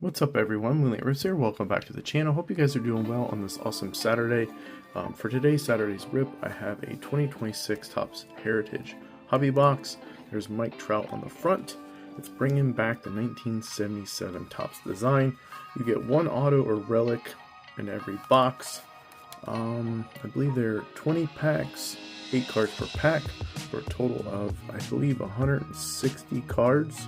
What's up everyone, Moonlight Rips here. Welcome back to the channel. Hope you guys are doing well on this awesome Saturday. For today's Saturday's rip, I have a 2026 Topps Heritage Hobby Box. There's Mike Trout on the front. It's bringing back the 1977 Topps design. You get one auto or relic in every box. I believe there are 20 packs, 8 cards per pack, for a total of, I believe, 160 cards.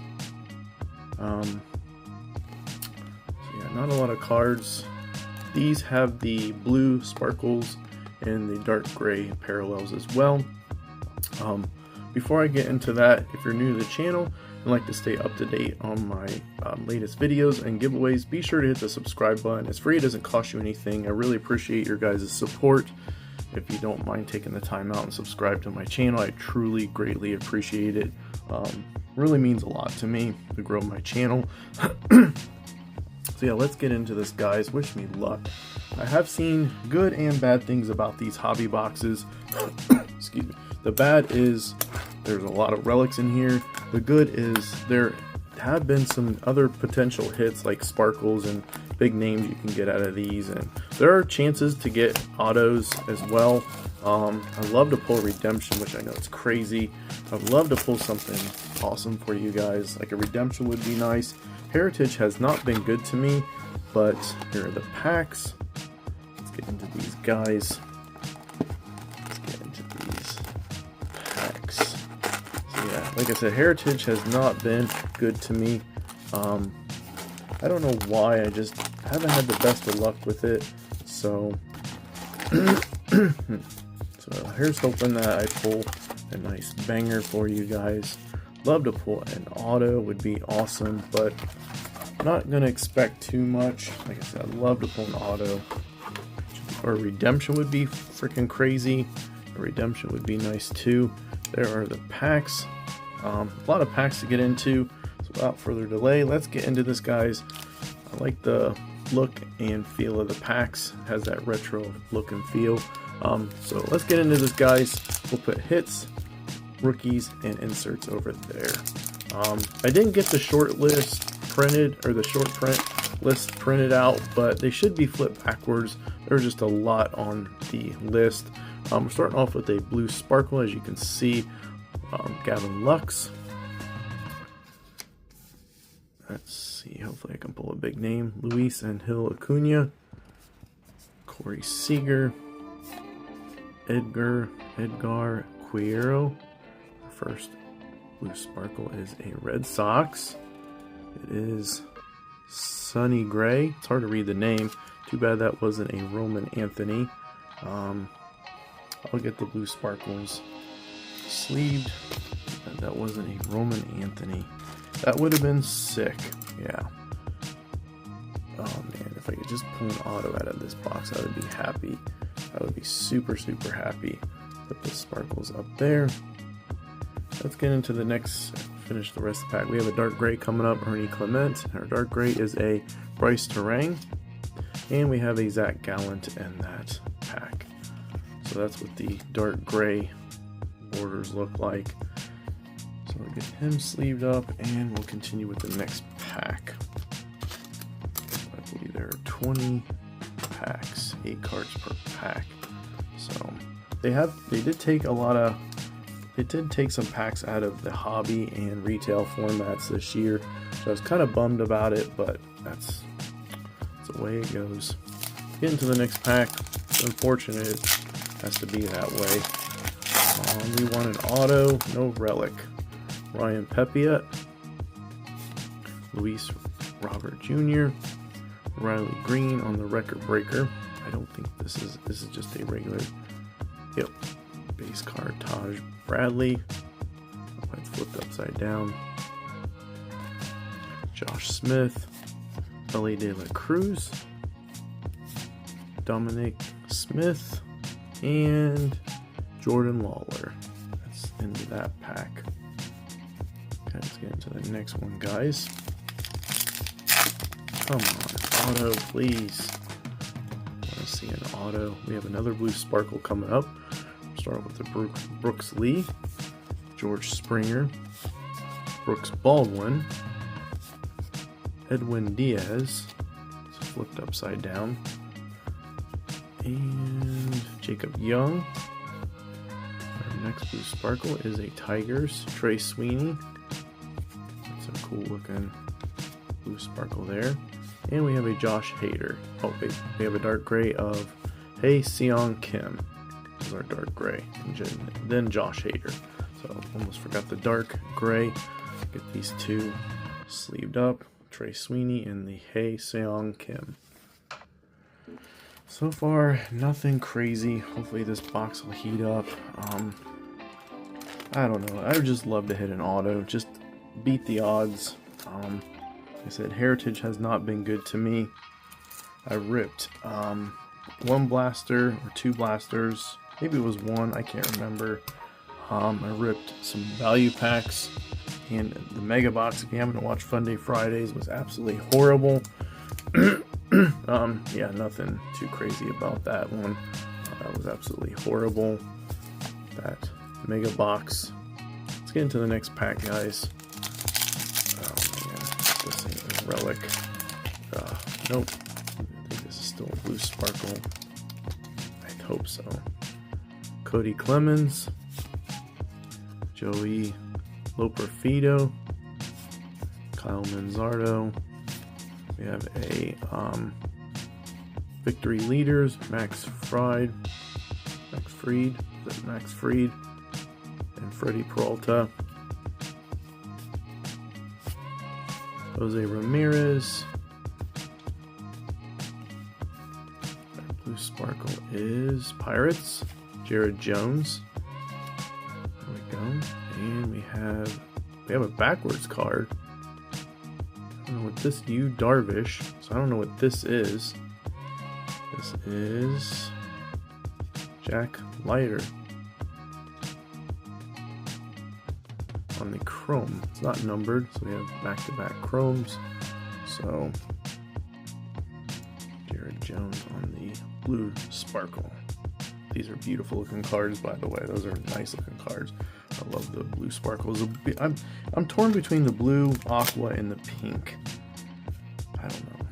Not a lot of cards. These have the blue sparkles and the dark gray parallels as well. Before I get into that, if you're new to the channel and like to stay up to date on my latest videos and giveaways, be sure to hit the subscribe button. It's free, it doesn't cost you anything. I really appreciate your guys' support. If you don't mind taking the time out and subscribe to my channel, I truly greatly appreciate it. Really means a lot to me to grow my channel. So yeah, let's get into this, guys. Wish me luck. I have seen good and bad things about these hobby boxes. Excuse me. The bad is there's a lot of relics in here. The good is there have been some other potential hits like sparkles and big names you can get out of these, and there are chances to get autos as well. I'd love to pull redemption, which I know it's crazy. I'd love to pull something awesome for you guys, like a redemption would be nice. Heritage has not been good to me, but here are the packs. Let's get into these guys. Let's get into these packs. So yeah, like I said, Heritage has not been good to me. I don't know why, I just haven't had the best of luck with it. So, so here's hoping that I pull a nice banger for you guys. Love to pull an auto, would be awesome, but not gonna expect too much. Like I said, I'd love to pull an auto, or a redemption would be freaking crazy. A redemption would be nice too. There are the packs, a lot of packs to get into. So without further delay, let's get into this, guys. I like the look and feel of the packs. It has that retro look and feel. So let's get into this, guys. We'll put hits, rookies, and inserts over there. I didn't get the short list printed, or the short print list printed out, but they should be flipped backwards. There's just a lot on the list. We're starting off with a blue sparkle, as you can see. Gavin Lux. Let's see, hopefully I can pull a big name. Luis Angel Acuna, Corey Seager, Edgar Quero. First blue sparkle is a Red Sox. It is Sonny Gray. It's hard to read the name. Too bad that wasn't a Roman Anthony. I'll get the blue sparkles sleeved. That wasn't a Roman Anthony. That would have been sick. Yeah. Oh man, if I could just pull an auto out of this box, I would be happy. I would be super, super happy. Put the sparkles up there. Let's get into the next, finish the rest of the pack. We have a dark gray coming up, Ernie Clement. Our dark gray is a Bryce Terang. And we have a Zach Gallant in that pack. So that's what the dark gray borders look like. So we'll get him sleeved up, and we'll continue with the next pack. I believe there are 20 packs, 8 cards per pack. So they did take a lot of, it did take some packs out of the hobby and retail formats this year. So I was kind of bummed about it, but that's the way it goes. Getting to the next pack. It's unfortunate it has to be that way. We want an auto, no relic. Ryan Pepiot, Luis Robert Jr., Riley Green on the record breaker. I don't think this is just a regular, yep, base card. Taj Bradley. It's flipped upside down. Josh Smith, Ellie De La Cruz, Dominic Smith, and Jordan Lawler. That's into that pack. Okay, let's get into the next one, guys. Come on, auto, please. I want to see an auto. We have another blue sparkle coming up. Start with the Brooks Lee, George Springer, Brooks Baldwin, Edwin Diaz. It's flipped upside down. And Jacob Young. Our next blue sparkle is a Tigers, Trey Sweeney. That's a cool looking blue sparkle there. And we have a Josh Hader. Oh wait, we have a dark gray of Hae Seong Kim. This is our dark gray. And then Josh Hader. So almost forgot the dark gray. Get these two sleeved up. Trey Sweeney and the Hae Seong Kim. So far, nothing crazy. Hopefully this box will heat up. I don't know. I would just love to hit an auto. Just beat the odds. Like I said, Heritage has not been good to me. I ripped one blaster or two blasters. Maybe it was one. I can't remember. I ripped some value packs. And the Mega Box, if you haven't watched Fun Day Fridays, was absolutely horrible. Yeah, nothing too crazy about that one. That was absolutely horrible. That Mega Box. Let's get into the next pack, guys. Oh man, this ain't a relic. Nope. I think this is still a blue sparkle. I hope so. Cody Clemens. Joey Loperfido. Kyle Manzardo. We have a Victory Leaders, Max Fried, and Freddie Peralta. Jose Ramirez. Our blue sparkle is Pirates, Jared Jones. There we go. And we have a backwards card. I don't know what this Yu Darvish, so I don't know what this is. This is Jack Leiter on the chrome. It's not numbered, so we have back-to-back chromes. So Jared Jones on the blue sparkle. These are beautiful looking cards, by the way. Those are nice looking cards. I love the blue sparkles. I'm torn between the blue, aqua, and the pink. I don't know.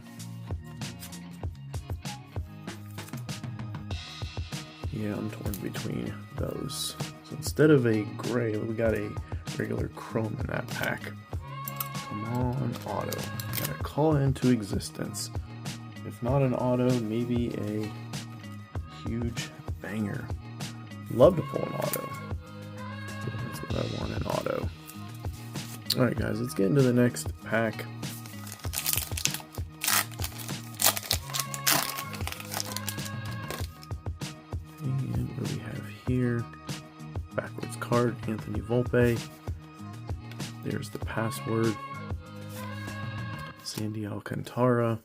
Yeah, I'm torn between those. So instead of a gray, we got a regular chrome in that pack. Come on, auto. Gotta call it into existence. If not an auto, maybe a huge banger. Love to pull an auto. That's what I want, an auto. Alright guys, let's get into the next pack. And what do we have here? Backwards card, Anthony Volpe. There's the password. Sandy Alcantara.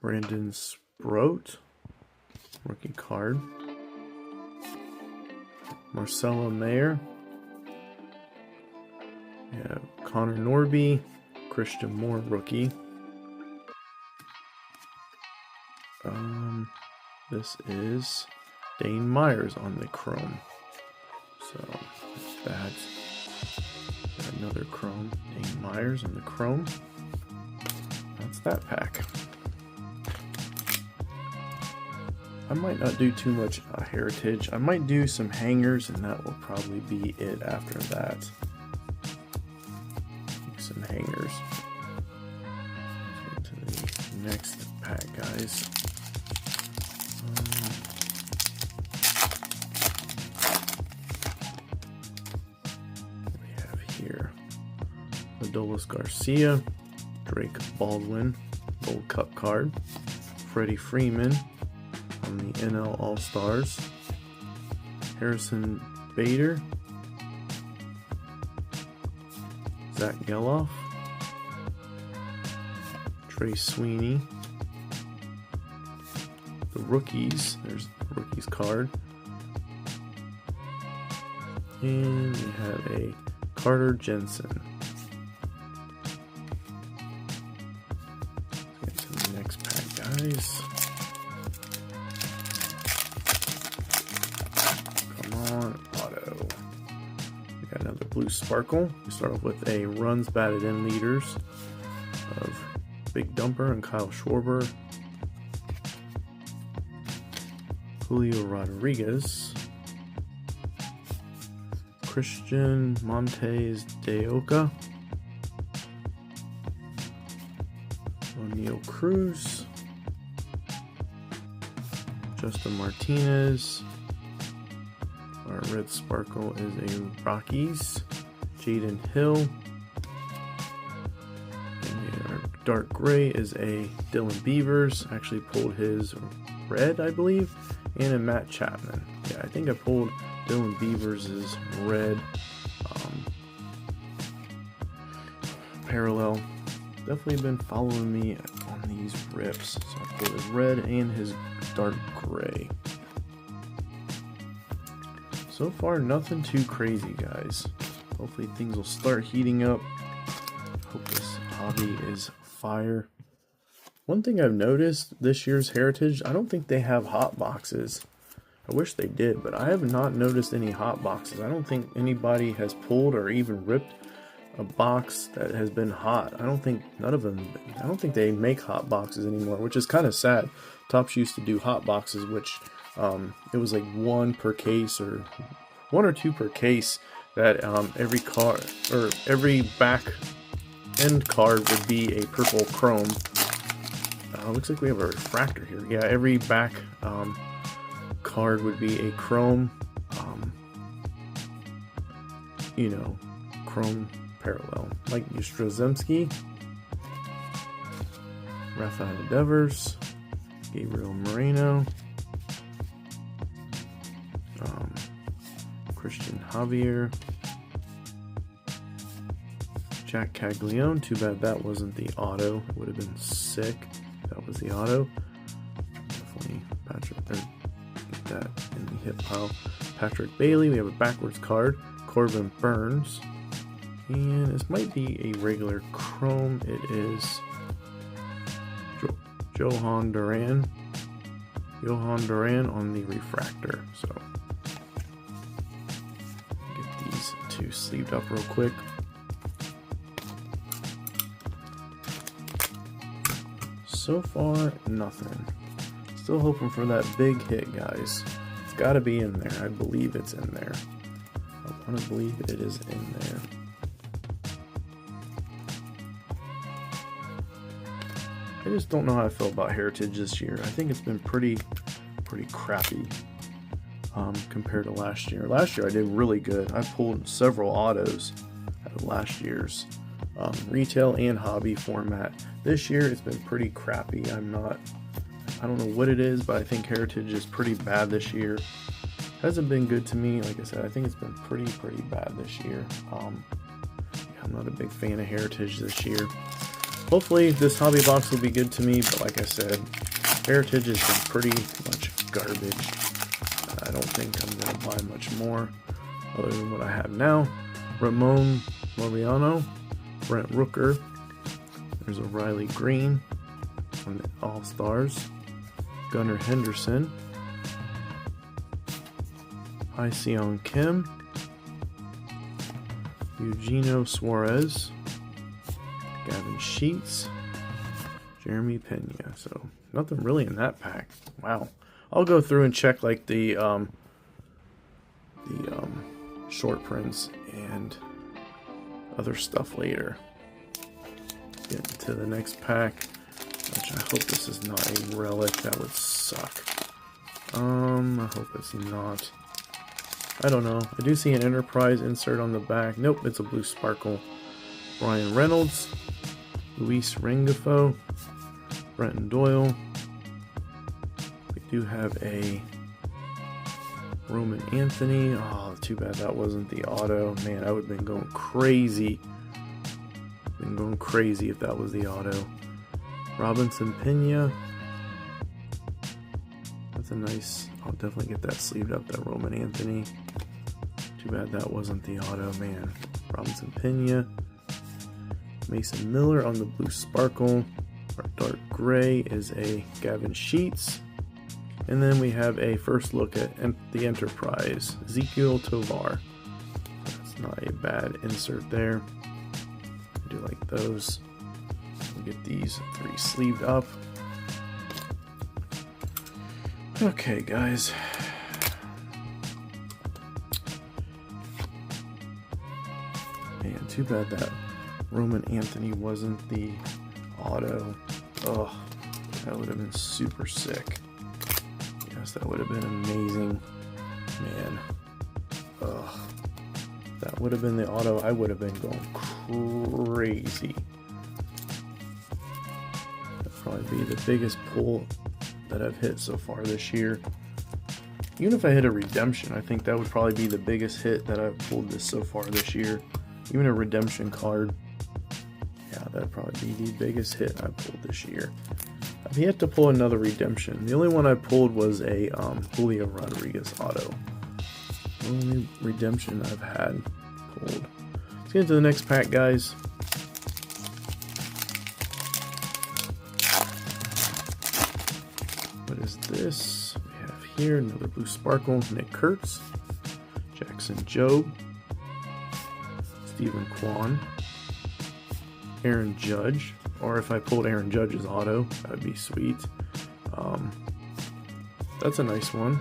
Brandon Sproat. Rookie card. Marcelo Mayer. We have Connor Norby, Christian Moore, rookie. This is Dane Myers on the chrome. So there's that. Got another chrome, Dane Myers on the chrome. That's that pack. I might not do too much heritage. I might do some hangers, and that will probably be it after that. Some hangers. Let's get to the next pack, guys. We have here Adolis Garcia, Drake Baldwin, Gold Cup card, Freddie Freeman on the NL All-Stars, Harrison Bader, Zach Geloff, Trey Sweeney, the rookies, there's the rookies card, and we have a Carter Jensen. Let's get to the next pack, guys. blue sparkle. We start off with a runs batted in leaders of Big Dumper and Kyle Schwarber, Julio Rodriguez, Christian Montes de Oca, O'Neill Cruz, Justin Martinez. Our red sparkle is a Rockies, Jaden Hill. And our dark gray is a Dylan Beavers. Actually pulled his red, I believe, and a Matt Chapman. Yeah, I think I pulled Dylan Beavers' red parallel. Definitely been following me on these rips. So I pulled his red and his dark gray. So far, nothing too crazy, guys. Hopefully things will start heating up. Hope this hobby is fire. One thing I've noticed this year's Heritage, I don't think they have hot boxes. I wish they did, but I have not noticed any hot boxes. I don't think anybody has pulled or even ripped a box that has been hot. I don't think they make hot boxes anymore, which is kind of sad. Topps used to do hot boxes, which it was like one per case or one or two per case, that every card or every back end card would be a purple chrome. Looks like we have a refractor here. Yeah, every back card would be a chrome, chrome parallel, like Yastrzemski, Rafael Devers, Gabriel Moreno, Christian Javier, Jack Caglione. Too bad that wasn't the auto. It would have been sick. That was the auto. Definitely Patrick. Get that in the hit pile. Patrick Bailey. We have a backwards card. Corbin Burns. And this might be a regular chrome. It is Johan Duran. Johan Duran on the refractor. So get these two sleeved up real quick. So far, nothing. Still hoping for that big hit, guys. It's got to be in there. I believe it's in there. I want to believe it is in there. I just don't know how I feel about Heritage this year. I think it's been pretty crappy compared to last year. Last year I did really good. I pulled several autos out of last year's retail and hobby format. This year it's been pretty crappy. I don't know what it is, but I think Heritage is pretty bad this year. Hasn't been good to me. Like I said, I think it's been pretty bad this year. I'm not a big fan of Heritage this year. Hopefully this hobby box will be good to me, but like I said, Heritage has been pretty much garbage. I don't think I'm going to buy much more other than what I have now. Ramon Laureano, Brent Rooker, there's a Riley Green from the All-Stars, Gunnar Henderson, Hye-Seong Kim, Eugenio Suarez, Gavin Sheets, Jeremy Pena. So nothing really in that pack. Wow. I'll go through and check like the short prints and other stuff later. Get to the next pack, which I hope this is not a relic. That would suck. I hope it's not. I don't know. I do see an Enterprise insert on the back. Nope, it's a blue sparkle. Brian Reynolds, Luis Rengifo, Brenton Doyle. We do have a Roman Anthony. Oh, too bad that wasn't the auto. Man, I would have been going crazy. Been going crazy if that was the auto. Robinson Pena. That's a nice. I'll definitely get that sleeved up, that Roman Anthony. Too bad that wasn't the auto, man. Robinson Pena. Mason Miller on the blue sparkle. Our dark gray is a Gavin Sheets. And then we have a first look at the Enterprise, Ezequiel Tovar. That's not a bad insert there. I do like those. We'll get these 3 sleeved up. Okay, guys. Man, too bad that Roman Anthony wasn't the auto. Oh, that would have been super sick. Yes, that would have been amazing. Man. Ugh. That would have been the auto. I would have been going crazy. That'd probably be the biggest pull that I've hit so far this year. Even if I hit a redemption, I think that would probably be the biggest hit that I've pulled this so far this year. Even a redemption card. Yeah, that'd probably be the biggest hit I pulled this year. I've yet to pull another redemption. The only one I pulled was a Julio Rodriguez auto. The only redemption I've had pulled. Let's get into the next pack, guys. What is this? We have here another blue sparkle. Nick Kurtz, Jackson Jobe, Stephen Kwan, Aaron Judge, or if I pulled Aaron Judge's auto, that would be sweet. That's a nice one.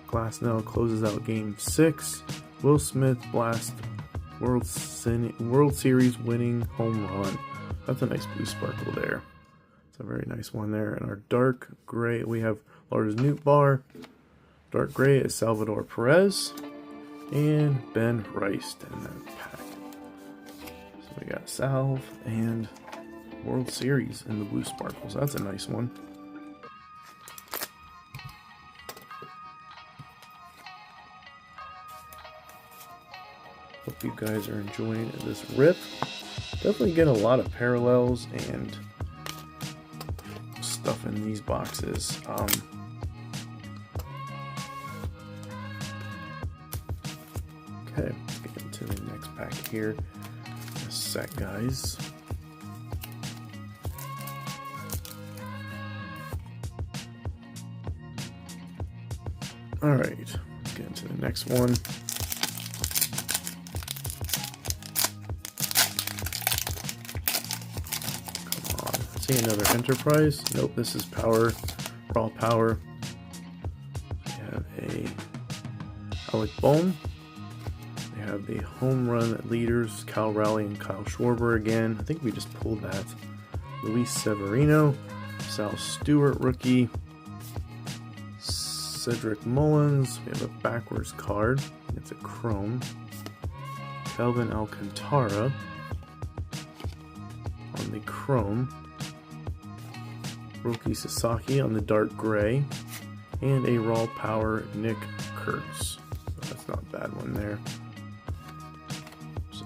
Glasnow closes out Game 6. Will Smith Blast World Series winning home run. That's a nice blue sparkle there. It's a very nice one there. And our dark gray, we have Lars Nootbaar. Dark gray is Salvador Perez and Ben Rice in that pack. So we got Salve and World Series in the blue sparkles. That's a nice one. Hope you guys are enjoying this rip. Definitely get a lot of parallels and stuff in these boxes. Okay, let's get into the next pack here. A sec, guys. Alright, let's get into the next one. Another Enterprise. Nope, this is Power, Raw Power. We have a Alec Bohm. We have the home run leaders, Cal Raleigh and Kyle Schwarber again. I think we just pulled that. Luis Severino, Sal Stewart rookie, Cedric Mullins. We have a backwards card. It's a chrome. Kelvin Alcantara on the chrome. Roki Sasaki on the dark gray, and a raw power Nick Kurtz. So that's not a bad one there. So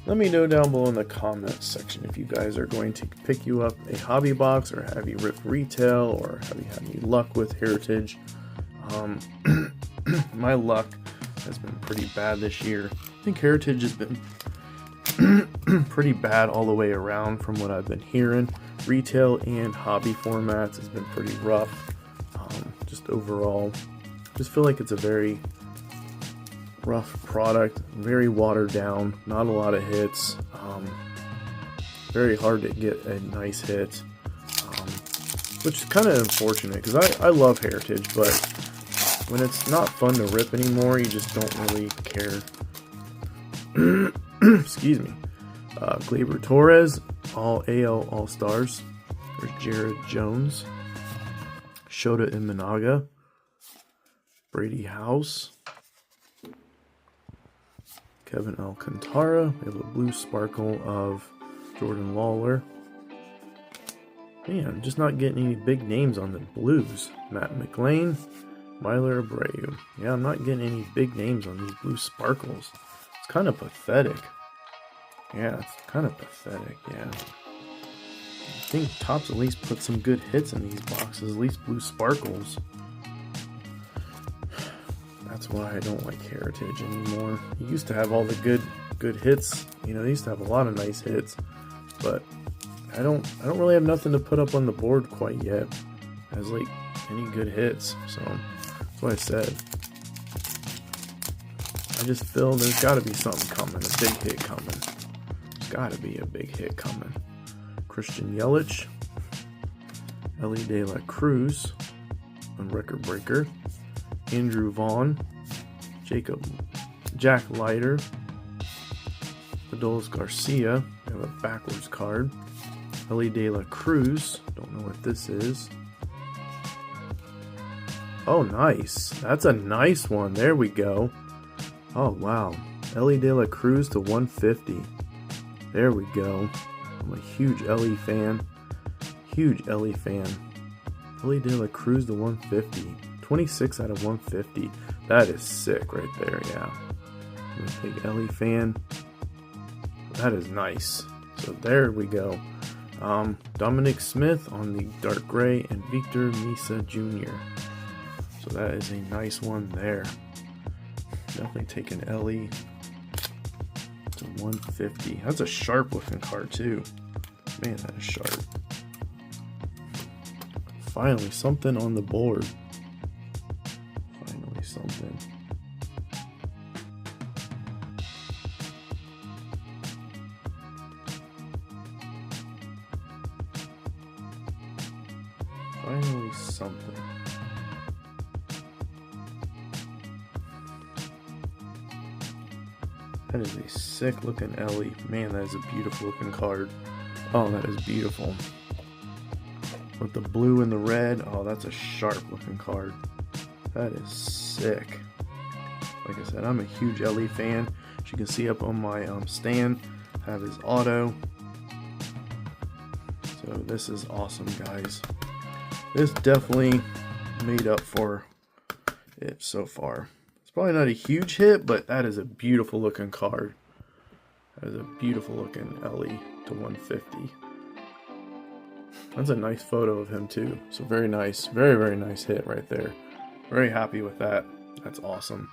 let me know down below in the comments section if you guys are going to pick you up a hobby box, or have you ripped retail, or have you had any luck with Heritage. My luck has been pretty bad this year. I think Heritage has been pretty bad all the way around from what I've been hearing. Retail and hobby formats has been pretty rough. Just overall, just feel like it's a very rough product, very watered down, not a lot of hits, very hard to get a nice hit, which is kind of unfortunate because I love Heritage, but when it's not fun to rip anymore, you just don't really care. Excuse me. Gleyber Torres, all AL All-Stars. There's Jared Jones, Shota Imanaga, Brady House, Kevin Alcantara. We have a blue sparkle of Jordan Lawler. Man, I'm just not getting any big names on the blues. Matt McLain, Myler Abreu. Yeah, I'm not getting any big names on these blue sparkles. It's kind of pathetic. Yeah, it's kind of pathetic, yeah. I think Topps at least put some good hits in these boxes, at least blue sparkles. That's why I don't like Heritage anymore. You used to have all the good good hits. You know, they used to have a lot of nice hits, but I don't really have nothing to put up on the board quite yet as like any good hits. So that's what I said. I just feel there's got to be something coming, a big hit coming. There's got to be a big hit coming. Christian Yelich, Elly De La Cruz on Record Breaker, Andrew Vaughn, Jack Leiter, Adolis Garcia. We have a backwards card. Elly De La Cruz. Don't know what this is. Oh, nice. That's a nice one. There we go. Oh, wow. Elly De La Cruz to 150. There we go. I'm a huge Elly fan. Huge Elly fan. Elly De La Cruz to 150. 26 out of 150. That is sick right there, yeah. I'm a big Elly fan. That is nice. So there we go. Dominic Smith on the dark gray and Victor Mesa Jr. So that is a nice one there. Definitely taking Elly to 150. That's a sharp looking card too. Man, that is sharp. Finally, something on the board. Finally, something. Finally, something. That is a sick looking Elly. Man, that is a beautiful looking card. Oh, that is beautiful. With the blue and the red. Oh, that's a sharp looking card. That is sick. Like I said, I'm a huge Elly fan. As you can see up on my stand, I have his auto. So this is awesome, guys. This definitely made up for it so far. It's probably not a huge hit, but that is a beautiful looking card. That is a beautiful looking Elly to 150. That's a nice photo of him too. So very nice. Very, very nice hit right there. Very happy with that. That's awesome.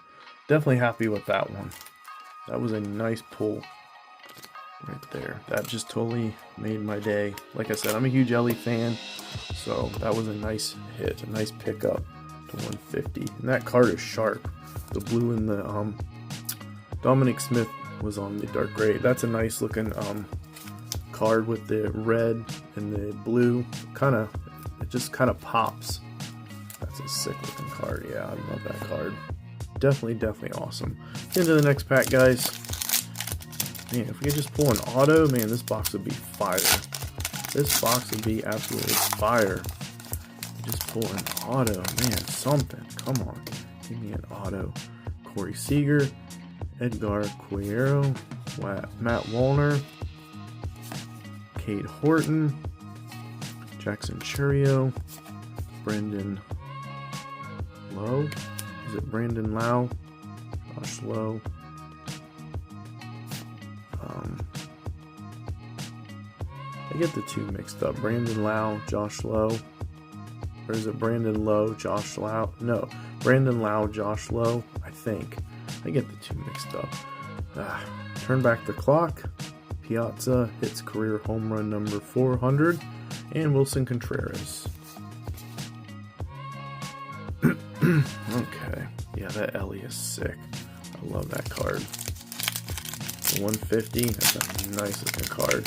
Definitely happy with that one. That was a nice pull right there. That just totally made my day. Like I said, I'm a huge Elly fan. So that was a nice hit. A nice pickup to 150. And that card is sharp. The blue and the Dominic Smith was on the dark gray. That's a nice looking card with the red and the blue. It just kind of pops. That's a sick looking card. Yeah, I love that card. Definitely awesome. Into the next pack, guys. Man, if we could just pull an auto, man, this box would be fire. This box would be absolutely fire. Just pull an auto, man, something. Come on. Give me an auto. Corey Seager, Edgar Quero, Matt Wallner, Cade Horton, Jackson Churio, Brandon Lowe. Is it Brandon Lau? Josh Lowe. I get the two mixed up. Brandon Lau, Josh Lowe. Or is it Brandon Lowe, Josh Lau? No, Brandon Lau, Josh Lowe, I think. I get the two mixed up. Turn back the clock. Piazza hits career home run number 400. And Wilson Contreras. Okay. Yeah, that Elly is sick. I love that card. 150. That's a nice looking card.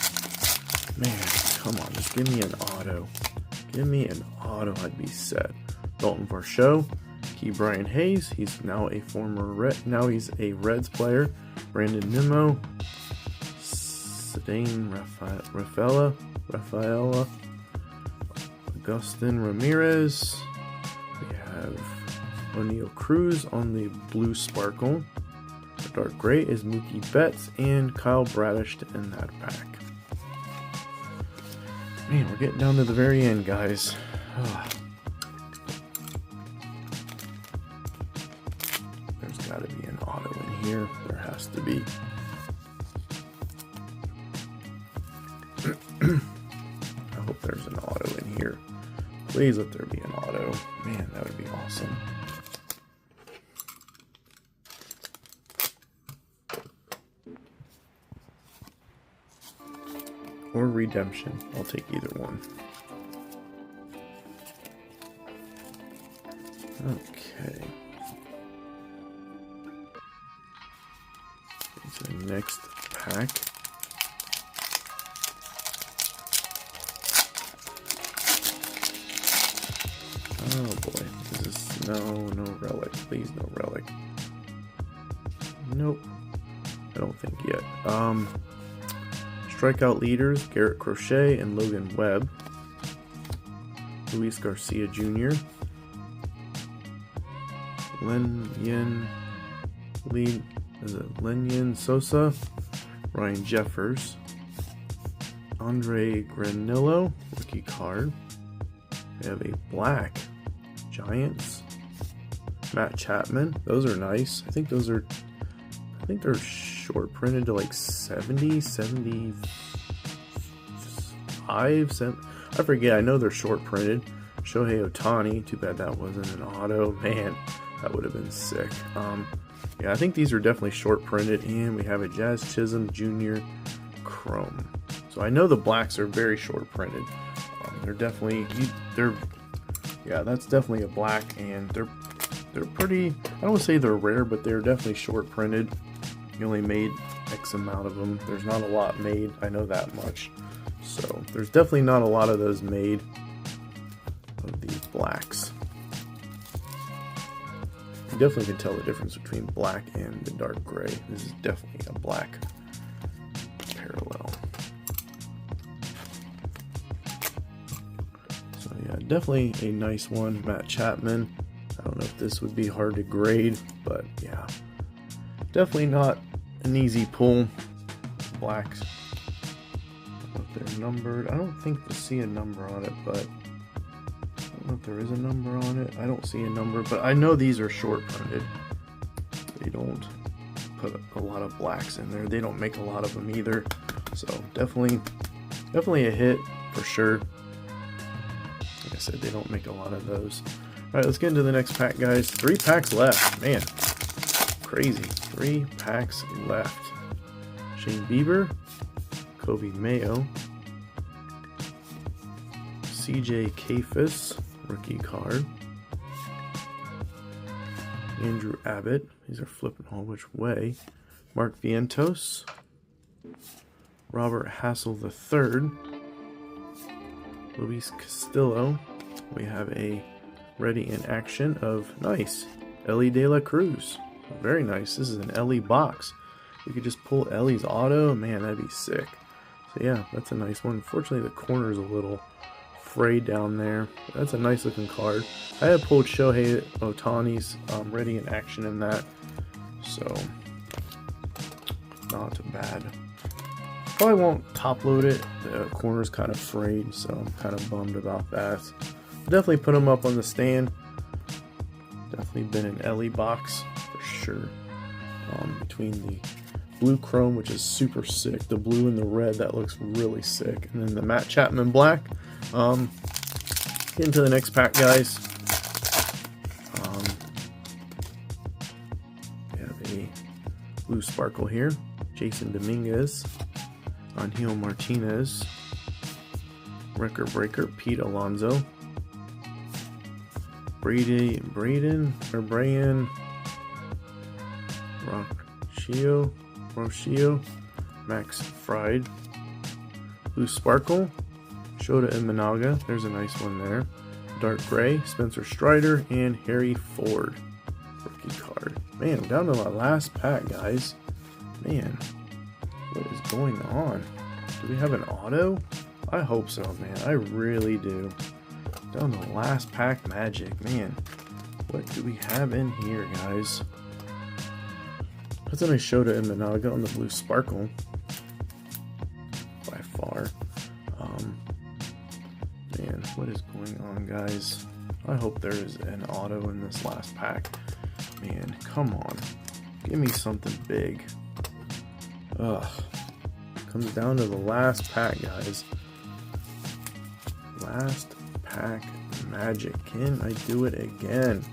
Man, come on. Just give me an auto. Give me an auto, I'd be set. Dalton Varsho, Ke'Bryan Hayes, he's now a he's a Reds player. Brandon Nimmo, Ceddanne Rafaela, Agustin Ramirez. We have O'Neal Cruz on the blue sparkle. The dark gray is Mookie Betts and Kyle Bradish to end that pack. Man, we're getting down to the very end, guys. There's got to be an auto in here. There has to be. I hope there's an auto in here. Please let there be an auto. Man, that would be awesome. redemption. I'll take either one. Okay. Into the next pack. Oh boy. This is no relic. Please no relic. Nope. I don't think yet. Strikeout leaders, Garrett Crochet and Logan Webb. Luis Garcia Jr. Lenyn Sosa, Ryan Jeffers, Andre Granillo, rookie card. We have a black Giants, Matt Chapman. Those are nice. I think they're short printed to like 70, 75, 70. I forget. I know they're short printed. Shohei Ohtani. Too bad that wasn't an auto. Man, that would have been sick. Yeah, I think these are definitely short printed, and we have a Jazz Chisholm Jr. Chrome. So I know the blacks are very short printed. They're definitely yeah, that's definitely a black, and they're pretty. I don't want to say they're rare, but they're definitely short printed. You only made X amount of them. There's not a lot made. I know that much. So there's definitely not a lot of those made of these blacks. You definitely can tell the difference between black and the dark gray. This is definitely a black parallel. So yeah, definitely a nice one. Matt Chapman. I don't know if this would be hard to grade, but yeah, definitely not an easy pull. Blacks. I don't know if they're numbered. I don't think to see a number on it, but I don't know if there is a number on it. I don't see a number, but I know these are short printed. They don't put a lot of blacks in there. They don't make a lot of them either. So definitely a hit for sure. Like I said, they don't make a lot of those. Alright, let's get into the next pack, guys. 3 packs left. Man, crazy. 3 packs left. Shane Bieber, Kobe Mayo, CJ Kayfus, rookie card, Andrew Abbott. These are flipping a whole which way. Mark Vientos, Robert Hassel III, Luis Castillo. We have a ready in action of nice Ellie De La Cruz. Very nice. This is an Ellie box. You could just pull Ellie's auto. Man, that'd be sick. So yeah, that's a nice one. Unfortunately, the corner is a little frayed down there. That's a nice looking card. I had pulled Shohei Ohtani's ready in action in that. So not bad. Probably won't top load it. The corner's kind of frayed, so I'm kind of bummed about that. Definitely put them up on the stand. Definitely been an Ellie box for sure. Between the blue chrome, which is super sick, the blue and the red, that looks really sick, and then the Matt Chapman black. Get into the next pack, guys. We have a blue sparkle here. Jason Dominguez, Angel Martinez, record breaker Pete Alonso, Brian Rocio, Max Fried, blue sparkle, Shota Imanaga. There's a nice one there. Dark gray, Spencer Strider, and Harry Ford, rookie card. Man, down to my last pack, guys. Man, what is going on? Do we have an auto? I hope so, man. I really do. Down to the last pack magic. Man, what do we have in here, guys? That's a nice Shota Imanaga on the blue sparkle. By far. Man, what is going on, guys? I hope there is an auto in this last pack. Man, come on. Give me something big. Ugh. Comes down to the last pack, guys. Last pack magic. Can I do it again?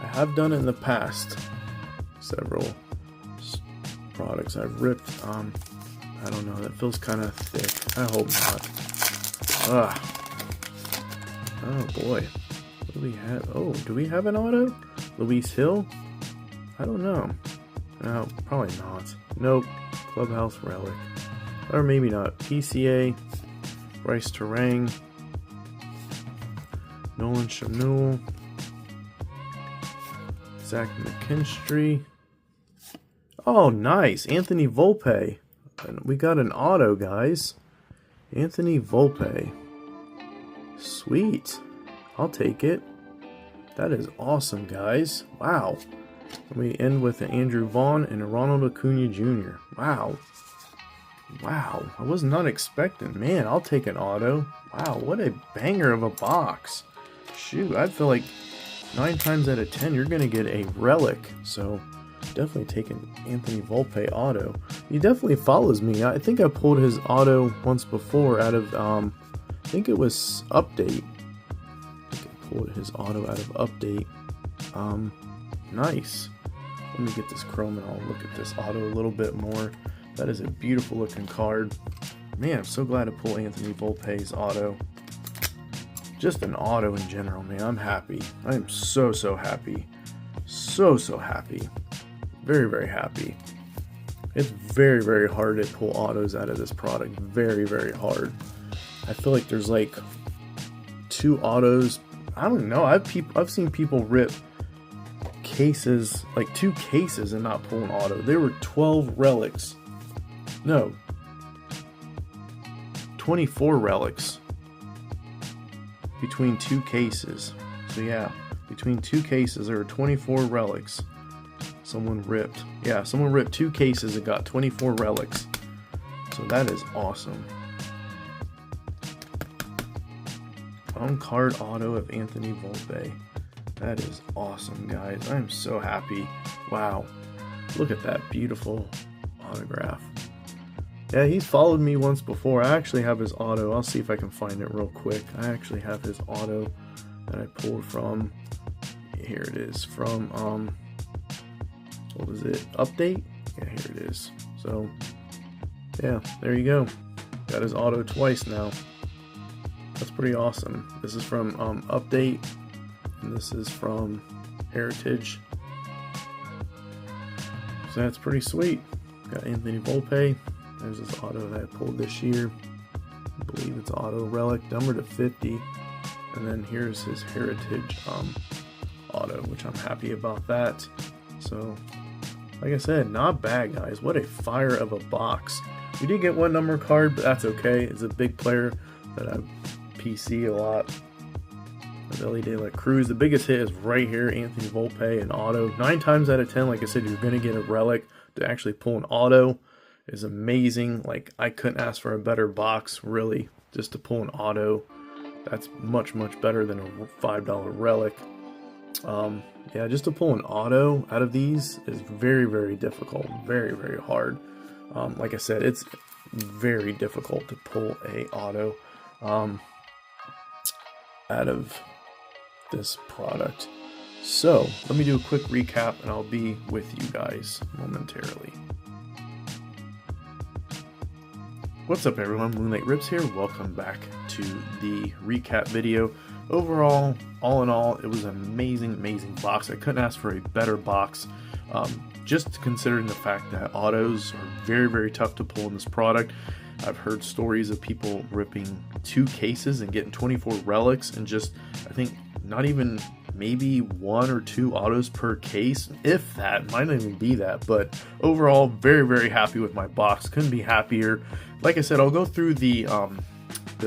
I have done it in the past. Several products I've ripped I don't know. That feels kind of thick. I hope not. Ugh. Oh boy. What do we have? Oh, do we have an auto? Luis Hill? I don't know. No, probably not. Nope. Clubhouse Relic. Or maybe not. PCA. Bryce Terang. Nolan Shamnul. Zach McKinstry. Oh, nice. Anthony Volpe. And we got an auto, guys. Anthony Volpe. Sweet. I'll take it. That is awesome, guys. Wow. And we end with an Andrew Vaughn and a Ronald Acuna Jr. Wow. Wow. I was not expecting. Man, I'll take an auto. Wow, what a banger of a box. Shoot, I feel like 9 times out of 10 you're going to get a relic. So definitely take an Anthony Volpe auto. He definitely follows me. I think I pulled his auto once before out of, I think it was Update. I think I pulled his auto out of Update. Nice. Let me get this chrome and I'll look at this auto a little bit more. That is a beautiful looking card. Man, I'm so glad to pull Anthony Volpe's auto. Just an auto in general, man. I'm happy. I am so happy. So happy. Very happy. It's very hard to pull autos out of this product. Very hard. I feel like there's like 2 autos. I don't know. I've seen people rip cases, like 2 cases, and not pull an auto. There were 12 relics. No. 24 relics between 2 cases. So yeah, between 2 cases there were 24 relics. Someone ripped. Yeah, someone ripped 2 cases and got 24 relics. So that is awesome. On-card auto of Anthony Volpe. That is awesome, guys. I am so happy. Wow. Look at that beautiful autograph. Yeah, he's followed me once before. I actually have his auto. I'll see if I can find it real quick. I actually have his auto that I pulled from. Here it is. From, what was it? Update? Yeah, here it is. So, yeah, there you go. Got his auto twice now. That's pretty awesome. This is from Update. And this is from Heritage. So that's pretty sweet. Got Anthony Volpe. There's this auto that I pulled this year. I believe it's auto relic, numbered to 50. And then here's his Heritage auto, which I'm happy about that. So, like I said, not bad, guys. What a fire of a box. We did get 1 number card, but that's okay. It's a big player that I PC a lot. Elly De La Cruz. The biggest hit is right here, Anthony Volpe, an auto. 9 times out of 10, like I said, you're going to get a relic. To actually pull an auto is amazing. Like, I couldn't ask for a better box, really, just to pull an auto. That's much better than a $5 relic. Yeah, just to pull an auto out of these is very difficult. Very hard. Like I said, it's very difficult to pull a auto out of this product. So let me do a quick recap and I'll be with you guys momentarily. What's up everyone, Moonlight Rips here. Welcome back to the recap video. Overall, all in all, it was an amazing box. I couldn't ask for a better box. Just considering the fact that autos are very tough to pull in this product. I've heard stories of people ripping 2 cases and getting 24 relics and just, I think, not even maybe 1 or 2 autos per case, if that. Might not even be that, but overall, very happy with my box. Couldn't be happier. Like I said, I'll go through the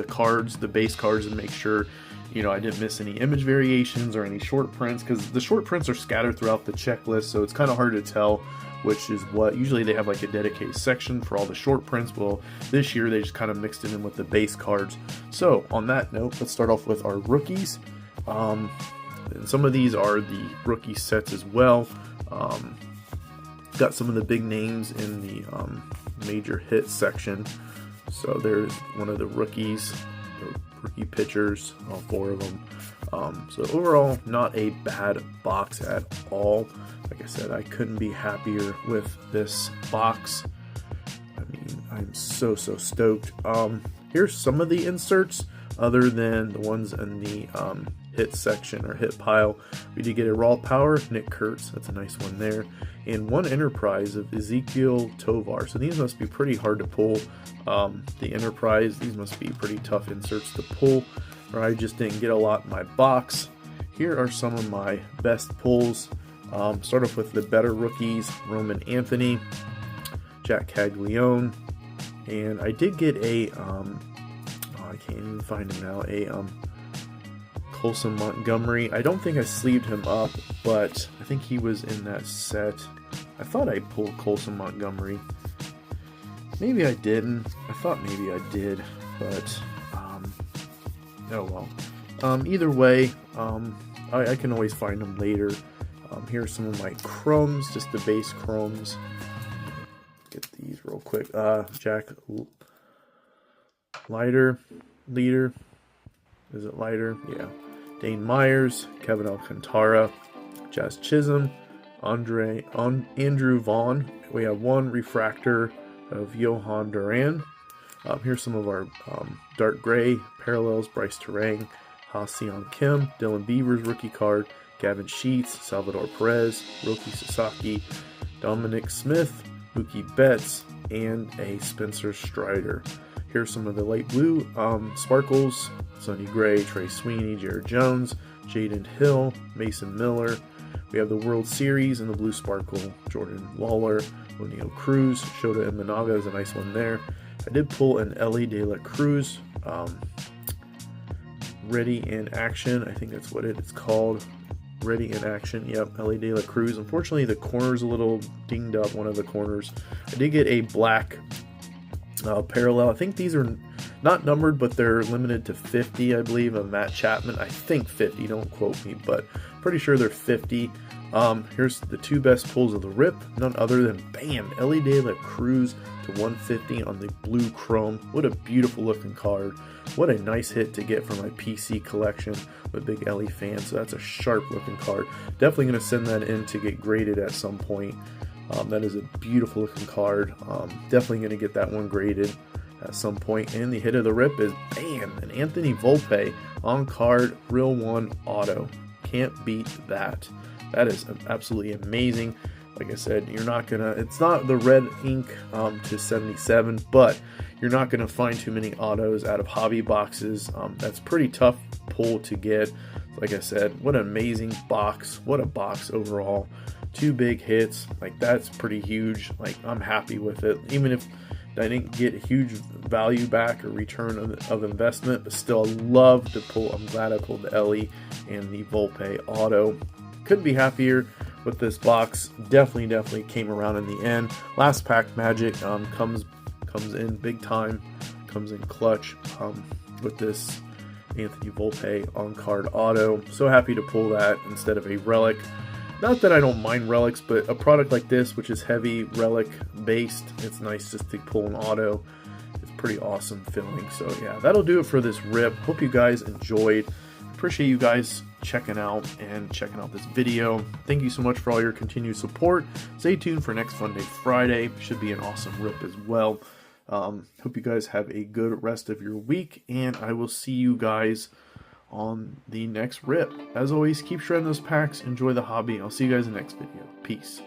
cards, the base cards, and make sure, you know, I didn't miss any image variations or any short prints, because the short prints are scattered throughout the checklist, so it's kind of hard to tell which is what. Usually they have like a dedicated section for all the short prints. Well, this year they just kind of mixed it in with the base cards. So on that note, let's start off with our rookies. And some of these are the rookie sets as well. Got some of the big names in the major hit section. So there's one of the rookies, the rookie pitchers, all 4 of them. So overall, not a bad box at all. Like I said, I couldn't be happier with this box. I mean, I'm so stoked. Here's some of the inserts other than the ones in the hit section or hit pile. We did get a Raw Power, Nick Kurtz, that's a nice one there, and one Enterprise of Ezekiel Tovar. So these must be pretty hard to pull. The Enterprise, these must be pretty tough inserts to pull, or I just didn't get a lot in my box. Here are some of my best pulls. Start off with the better rookies, Roman Anthony, Jack Caglione, and I did get a, I can't even find him now, a Colson Montgomery. I don't think I sleeved him up, but I think he was in that set. I thought I pulled Colson Montgomery. Maybe I didn't. I thought maybe I did, but oh well. Either way, I can always find them later. Here's some of my chromes, just the base chromes. Get these real quick. Jack Leiter. Is it Leiter? Yeah. Dane Myers, Kevin Alcantara, Jazz Chisholm, Andrew Vaughn. We have one refractor of Johan Duran. Here's some of our dark gray parallels: Bryce Terang, Ha-Seong Kim, Dylan Beavers rookie card, Gavin Sheets, Salvador Perez, Roki Sasaki, Dominic Smith, Mookie Betts, and a Spencer Strider. Here's some of the light blue sparkles: Sonny Gray, Trey Sweeney, Jared Jones, Jaden Hill, Mason Miller. We have the World Series in the blue sparkle: Jordan Lawler, O'Neal Cruz, Shota Imanaga is a nice one there. I did pull an Ellie De La Cruz, Ready in Action. I think that's what it's called. Ready in Action. Yep, Ellie De La Cruz. Unfortunately, the corner's a little dinged up, one of the corners. I did get a black parallel. I think these are not numbered, but they're limited to 50, I believe, of Matt Chapman. I think 50, don't quote me, but pretty sure they're 50. Here's the two best pulls of the rip, none other than, bam, Ellie De La Cruz to 150 on the blue chrome. What a beautiful looking card. What a nice hit to get for my PC collection. I'm a big Ellie fan, so that's a sharp looking card. Definitely going to send that in to get graded at some point. That is a beautiful looking card. Definitely going to get that one graded at some point. And the hit of the rip is, bam, an Anthony Volpe on card, real one auto. Can't beat that. That is absolutely amazing. Like I said, you're not gonna, it's not the red ink to 77, but you're not gonna find too many autos out of hobby boxes. That's pretty tough pull to get. Like I said, what an amazing box. What a box overall. Two big hits, like that's pretty huge. Like I'm happy with it, even if I didn't get a huge value back or return of investment, but still I love to pull. I'm glad I pulled the Ellie and the Volpe auto. Couldn't be happier with this box. Definitely came around in the end. Last pack magic comes in big time, comes in clutch with this Anthony Volpe on card auto. So happy to pull that instead of a relic. Not that I don't mind relics, but a product like this, which is heavy relic based, it's nice just to pull an auto. It's pretty awesome feeling. So yeah, that'll do it for this rip. Hope you guys enjoyed. Appreciate you guys checking out this video. Thank you so much for all your continued support. Stay tuned for next Fun Day Friday. Should be an awesome rip as well. Hope you guys have a good rest of your week, and I will see you guys on the next rip. As always, keep shredding those packs. Enjoy the hobby. I'll see you guys in the next video. Peace.